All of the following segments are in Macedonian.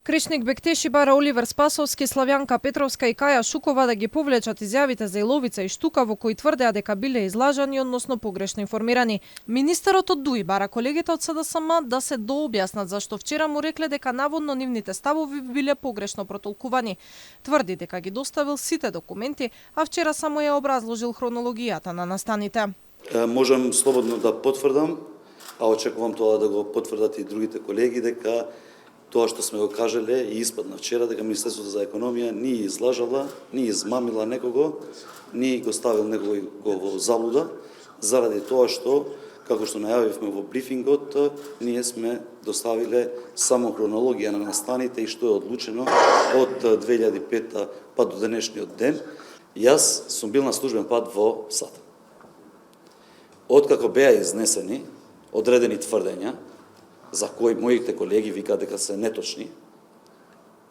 Кришник Бектеши бара Оливер Спасовски, Славјанка Петровска и Каја Шукова да ги повлечат изјавите за Иловица и Штука во кои тврдеа дека биле излажани, односно погрешно информирани. Министерот од ДУИ бара колегите од СДСМ да се дообјаснат зашто вчера му рекле дека наводно нивните ставови биле погрешно протолкувани. Тврди дека ги доставил сите документи, а вчера само ја образложил хронологијата на настаните. Можам слободно да потврдам, а очекувам тоа да го потврдат и другите колеги, дека тоа што сме го кажале и испадна вчера, дека Министерството за економија ни излажала, ни измамила некого, ни го ставил некој во заблуда, заради тоа што, како што најавивме во брифингот, ние сме доставиле само хронологија на настаните и што е одлучено од 2005 па до денешниот ден. Јас сум бил на службен пат во САД. Откако беа изнесени одредени тврдења, за кои моите колеги викаат дека се неточни,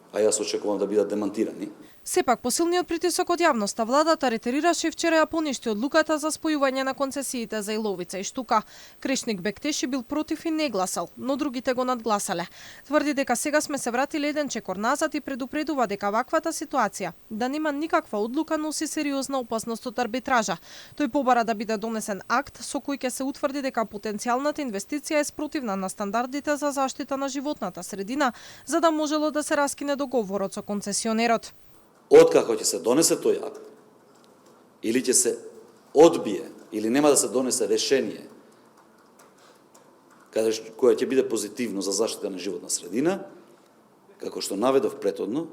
а јас очекувам да бидат демантирани. Сепак, посилниот притисок од јавноста, владата ретерираше и вчера ја поништи одлуката за спојување на концесиите за Иловица и Штука. Кришник Бектеши бил против и не гласал, но другите го надгласале. Тврди дека сега сме се вратили еден чекор назад и предупредува дека ваквата ситуација да нема никаква одлука носи сериозна опасност од арбитража. Тој побара да биде донесен акт со кој ќе се утврди дека потенцијалната инвестиција е спротивна на стандардите за заштита на животната средина, за да можело да се раскине договорот со концесионерот. Откако ќе се донесе тој акт, или ќе се одбие, или нема да се донесе решение, кое ќе биде позитивно за заштита на животна средина, како што наведов претhodно,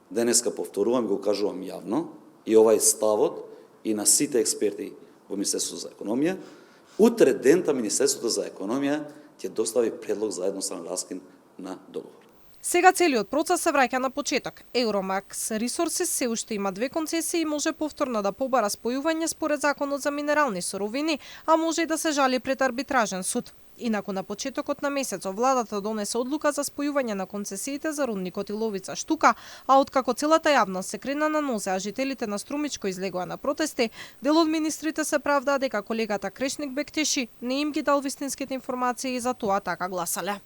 денеска повторувам и го кажувам јавно, и ова е ставот и на сите експерти во Министерството за економија, утре дента Министерството за економија ќе достави предлог за едностранен раскин на договор. Сега целиот процес се враќа на почеток. Euromax Resources се уште има 2 концесии и може повторно да побара спојување според законот за минерални суровини, а може и да се жали пред арбитражен суд. Инаку на почетокот на месецот владата донесе одлука за спојување на концесиите за рудникот Иловица Штука, а откако целата јавност се крена на нозе, а жителите на Струмичко излегоа на протести, дел од министрите се правдаа дека колегата Кришник Бектеши не им ги дал вистинските информации и за тоа така гласале.